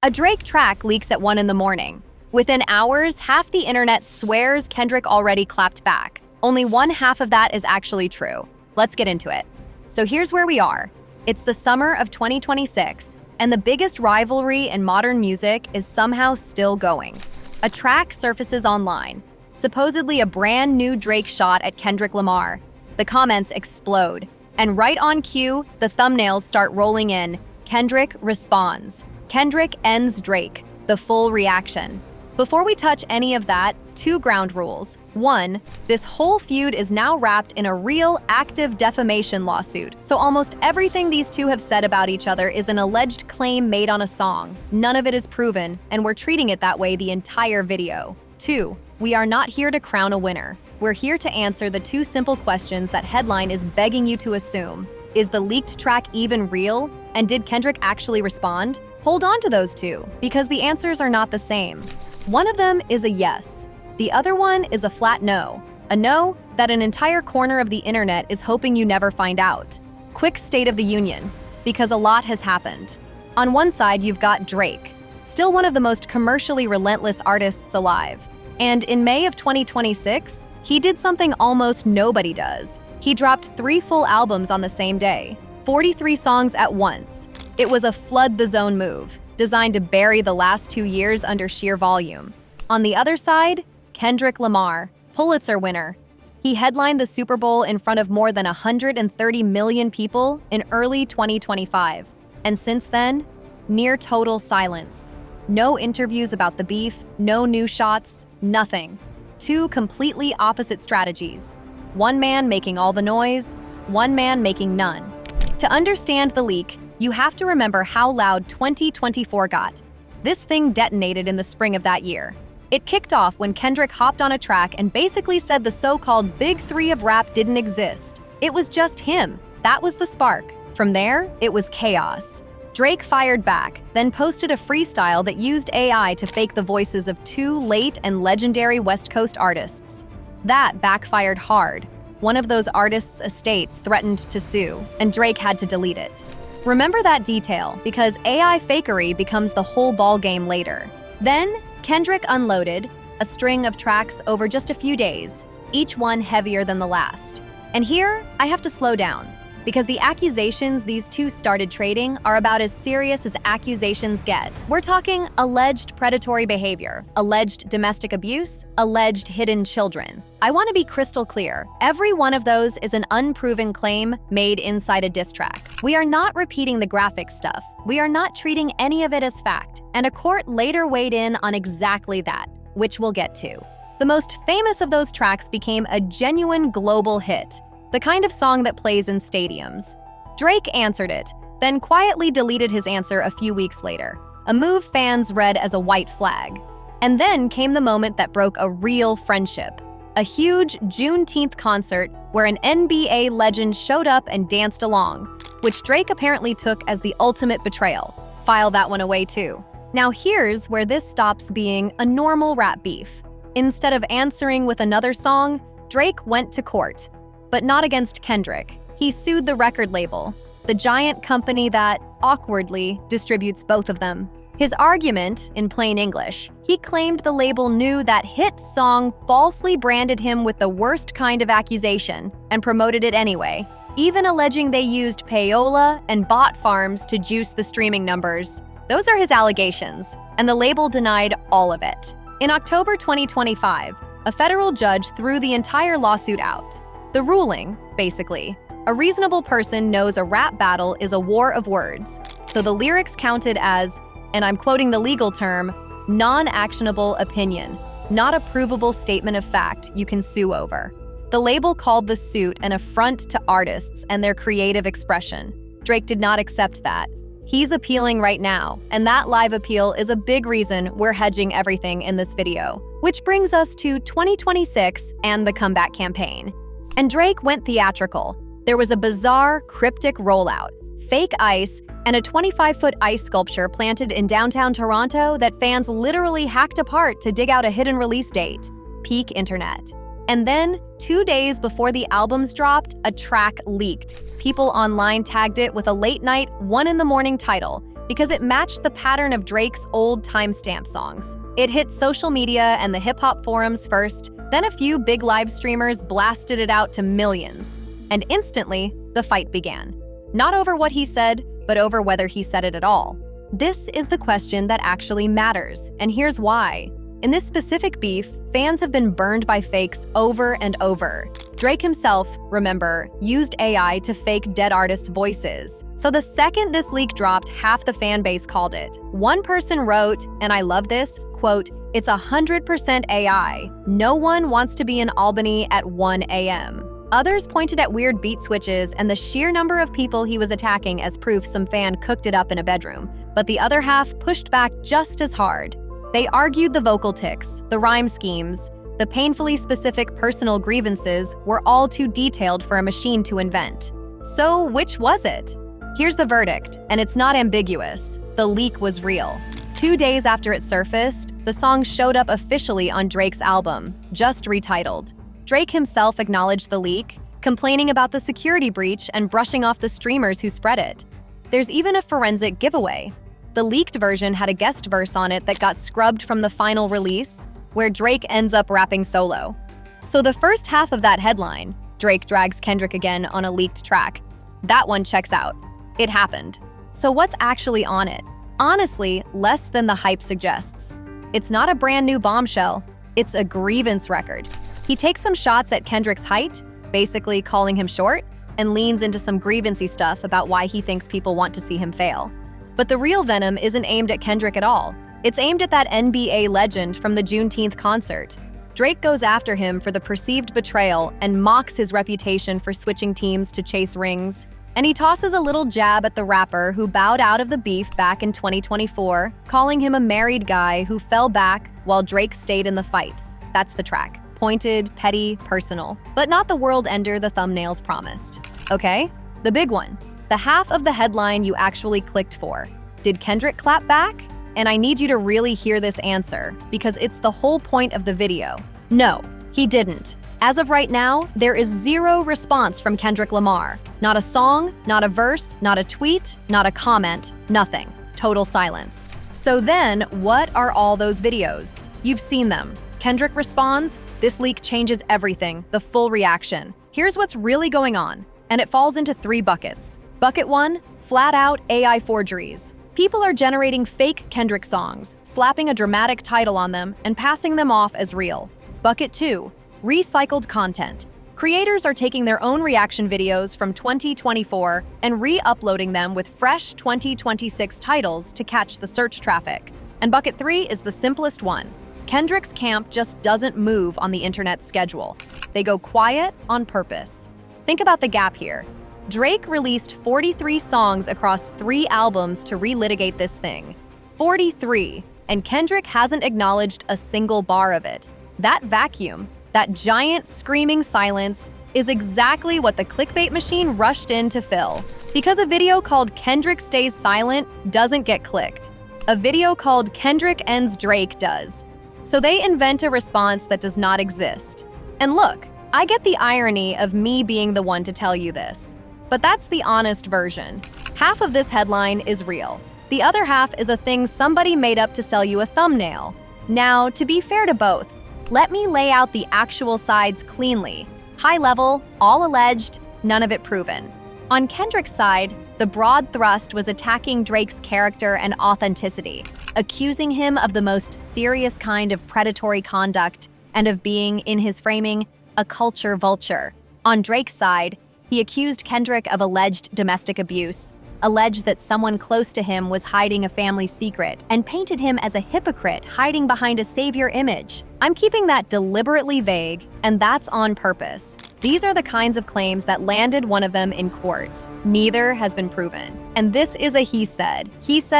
A Drake track leaks at 1 in the morning. Within hours, half the internet swears Kendrick already clapped back. Only one half of that is actually true. Let's get into it. So here's where we are. It's the summer of 2026, and the biggest rivalry in modern music is somehow still going. A track surfaces online, supposedly a brand new Drake shot at Kendrick Lamar. The comments explode, and right on cue, the thumbnails start rolling in. Kendrick responds. Kendrick ends Drake, the full reaction. Before we touch any of that, 2 ground rules. 1, this whole feud is now wrapped in a real, active defamation lawsuit, so almost everything these two have said about each other is an alleged claim made on a song. None of it is proven, and we're treating it that way the entire video. 2, we are not here to crown a winner. We're here to answer the 2 simple questions that Headline is begging you to assume. Is the leaked track even real? And did Kendrick actually respond? Hold on to those 2, because the answers are not the same. One of them is a yes. The other one is a flat no. A no that an entire corner of the internet is hoping you never find out. Quick state of the union, because a lot has happened. On one side, you've got Drake, still one of the most commercially relentless artists alive. And in May of 2026, he did something almost nobody does. He dropped 3 full albums on the same day, 43 songs at once. It was a flood the zone move, designed to bury the last 2 years under sheer volume. On the other side, Kendrick Lamar, Pulitzer winner. He headlined the Super Bowl in front of more than 130 million people in early 2025. And since then, near total silence. No interviews about the beef, no new shots, nothing. 2 completely opposite strategies. One man making all the noise, one man making none. To understand the leak, you have to remember how loud 2024 got. This thing detonated in the spring of that year. It kicked off when Kendrick hopped on a track and basically said the so-called Big 3 of rap didn't exist. It was just him. That was the spark. From there, it was chaos. Drake fired back, then posted a freestyle that used AI to fake the voices of 2 late and legendary West Coast artists. That backfired hard. One of those artists' estates threatened to sue, and Drake had to delete it. Remember that detail, because AI fakery becomes the whole ballgame later. Then, Kendrick unloaded a string of tracks over just a few days, each one heavier than the last. And here, I have to slow down, because the accusations these 2 started trading are about as serious as accusations get. We're talking alleged predatory behavior, alleged domestic abuse, alleged hidden children. I want to be crystal clear. Every one of those is an unproven claim made inside a diss track. We are not repeating the graphic stuff. We are not treating any of it as fact. And a court later weighed in on exactly that, which we'll get to. The most famous of those tracks became a genuine global hit. The kind of song that plays in stadiums. Drake answered it, then quietly deleted his answer a few weeks later, a move fans read as a white flag. And then came the moment that broke a real friendship. A huge Juneteenth concert where an NBA legend showed up and danced along, which Drake apparently took as the ultimate betrayal. File that one away too. Now here's where this stops being a normal rap beef. Instead of answering with another song, Drake went to court. But not against Kendrick. He sued the record label, the giant company that, awkwardly, distributes both of them. His argument, in plain English, he claimed the label knew that hit song falsely branded him with the worst kind of accusation and promoted it anyway, even alleging they used payola and bot farms to juice the streaming numbers. Those are his allegations, and the label denied all of it. In October 2025, a federal judge threw the entire lawsuit out. The ruling, basically, a reasonable person knows a rap battle is a war of words, so the lyrics counted as, and I'm quoting the legal term, non-actionable opinion, not a provable statement of fact you can sue over. The label called the suit an affront to artists and their creative expression. Drake did not accept that. He's appealing right now, and that live appeal is a big reason we're hedging everything in this video. Which brings us to 2026 and the comeback campaign. And Drake went theatrical. There was a bizarre, cryptic rollout, fake ice, and a 25-foot ice sculpture planted in downtown Toronto that fans literally hacked apart to dig out a hidden release date. Peak internet. And then, 2 days before the albums dropped, a track leaked. People online tagged it with a late-night, 1 in the morning title, because it matched the pattern of Drake's old timestamp songs. It hit social media and the hip-hop forums first, then a few big live streamers blasted it out to millions. And instantly, the fight began. Not over what he said, but over whether he said it at all. This is the question that actually matters, and here's why. In this specific beef, fans have been burned by fakes over and over. Drake himself, remember, used AI to fake dead artists' voices. So the second this leak dropped, half the fan base called it. One person wrote, and I love this, quote, "It's 100% AI. No one wants to be in Albany at 1 a.m." Others pointed at weird beat switches and the sheer number of people he was attacking as proof some fan cooked it up in a bedroom. But the other half pushed back just as hard. They argued the vocal tics, the rhyme schemes, the painfully specific personal grievances were all too detailed for a machine to invent. So which was it? Here's the verdict, and it's not ambiguous. The leak was real. 2 days after it surfaced, the song showed up officially on Drake's album, just retitled. Drake himself acknowledged the leak, complaining about the security breach and brushing off the streamers who spread it. There's even a forensic giveaway. The leaked version had a guest verse on it that got scrubbed from the final release, where Drake ends up rapping solo. So the first half of that headline, Drake drags Kendrick again on a leaked track, that one checks out. It happened. So what's actually on it? Honestly, less than the hype suggests. It's not a brand new bombshell, it's a grievance record. He takes some shots at Kendrick's height, basically calling him short, and leans into some grievancy stuff about why he thinks people want to see him fail. But the real venom isn't aimed at Kendrick at all. It's aimed at that NBA legend from the Juneteenth concert. Drake goes after him for the perceived betrayal and mocks his reputation for switching teams to chase rings. And he tosses a little jab at the rapper who bowed out of the beef back in 2024, calling him a married guy who fell back while Drake stayed in the fight. That's the track. Pointed, petty, personal, but not the world ender the thumbnails promised. Okay? The big one. The half of the headline you actually clicked for. Did Kendrick clap back? And I need you to really hear this answer, because it's the whole point of the video. No, he didn't. As of right now, there is zero response from Kendrick Lamar. Not a song, not a verse, not a tweet, not a comment, nothing. Total silence. So then, what are all those videos? You've seen them. Kendrick responds, this leak changes everything, the full reaction. Here's what's really going on, and it falls into 3 buckets. Bucket 1, flat out AI forgeries. People are generating fake Kendrick songs, slapping a dramatic title on them, and passing them off as real. Bucket 2, recycled content. Creators are taking their own reaction videos from 2024 and re-uploading them with fresh 2026 titles to catch the search traffic. And bucket 3 is the simplest one. Kendrick's camp just doesn't move on the internet's schedule. They go quiet on purpose. Think about the gap here. Drake released 43 songs across 3 albums to relitigate this thing. 43, and Kendrick hasn't acknowledged a single bar of it. That vacuum, that giant screaming silence, is exactly what the clickbait machine rushed in to fill. Because a video called Kendrick Stays Silent doesn't get clicked. A video called Kendrick Ends Drake does. So they invent a response that does not exist. And look, I get the irony of me being the one to tell you this, but that's the honest version. Half of this headline is real. The other half is a thing somebody made up to sell you a thumbnail. Now, to be fair to both, let me lay out the actual sides cleanly. High level, all alleged, none of it proven. On Kendrick's side, the broad thrust was attacking Drake's character and authenticity, accusing him of the most serious kind of predatory conduct and of being, in his framing, a culture vulture. On Drake's side, he accused Kendrick of alleged domestic abuse, alleged that someone close to him was hiding a family secret, and painted him as a hypocrite hiding behind a savior image. I'm keeping that deliberately vague, and that's on purpose. These are the kinds of claims that landed one of them in court. Neither has been proven. And this is a he said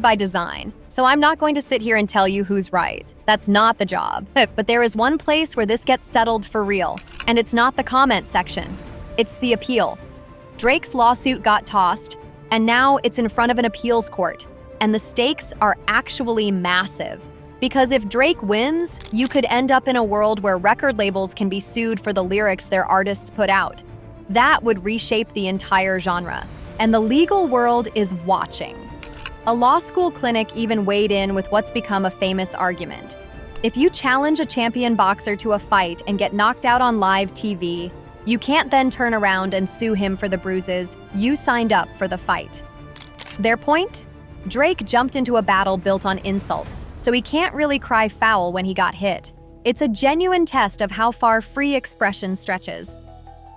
by design. So I'm not going to sit here and tell you who's right. That's not the job. But there is one place where this gets settled for real, and it's not the comment section. It's the appeal. Drake's lawsuit got tossed, and now it's in front of an appeals court. And the stakes are actually massive. Because if Drake wins, you could end up in a world where record labels can be sued for the lyrics their artists put out. That would reshape the entire genre. And the legal world is watching. A law school clinic even weighed in with what's become a famous argument. If you challenge a champion boxer to a fight and get knocked out on live TV, you can't then turn around and sue him for the bruises you signed up for the fight. Their point? Drake jumped into a battle built on insults, so he can't really cry foul when he got hit. It's a genuine test of how far free expression stretches.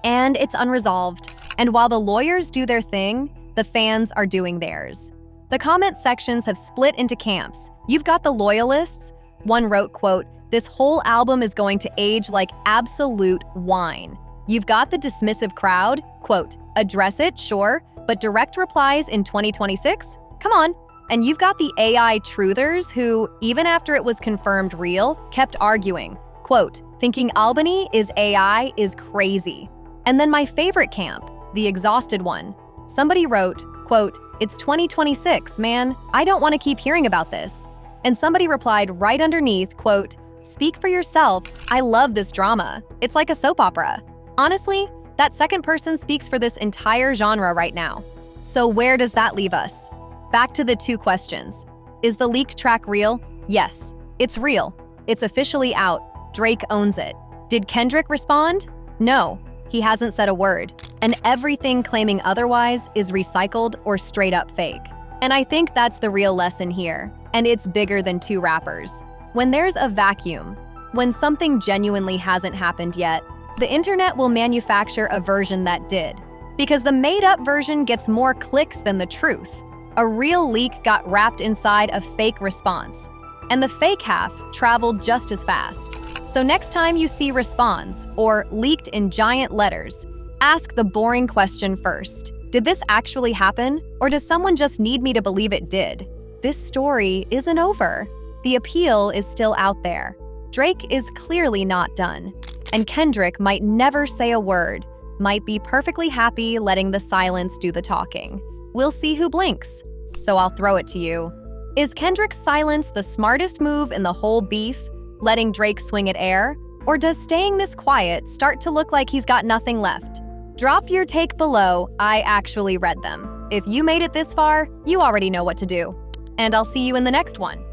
And it's unresolved. And while the lawyers do their thing, the fans are doing theirs. The comment sections have split into camps. You've got the loyalists. One wrote, quote, "This whole album is going to age like absolute wine." You've got the dismissive crowd, quote, "Address it, sure, but direct replies in 2026? Come on." And you've got the AI truthers who, even after it was confirmed real, kept arguing, quote, "Thinking Albany is AI is crazy." And then my favorite camp, the exhausted one. Somebody wrote, quote, "It's 2026, man. I don't want to keep hearing about this." And somebody replied right underneath, quote, "Speak for yourself. I love this drama. It's like a soap opera." Honestly, that second person speaks for this entire genre right now. So where does that leave us? Back to the two questions. Is the leaked track real? Yes, it's real. It's officially out. Drake owns it. Did Kendrick respond? No, he hasn't said a word. And everything claiming otherwise is recycled or straight up fake. And I think that's the real lesson here. And it's bigger than two rappers. When there's a vacuum, when something genuinely hasn't happened yet, the internet will manufacture a version that did. Because the made-up version gets more clicks than the truth. A real leak got wrapped inside a fake response. And the fake half traveled just as fast. So next time you see response or leaked in giant letters, ask the boring question first. Did this actually happen? Or does someone just need me to believe it did? This story isn't over. The appeal is still out there. Drake is clearly not done. And Kendrick might never say a word, might be perfectly happy letting the silence do the talking. We'll see who blinks. So I'll throw it to you. Is Kendrick's silence the smartest move in the whole beef, letting Drake swing at air? Or does staying this quiet start to look like he's got nothing left? Drop your take below. I actually read them. If you made it this far, you already know what to do. And I'll see you in the next one.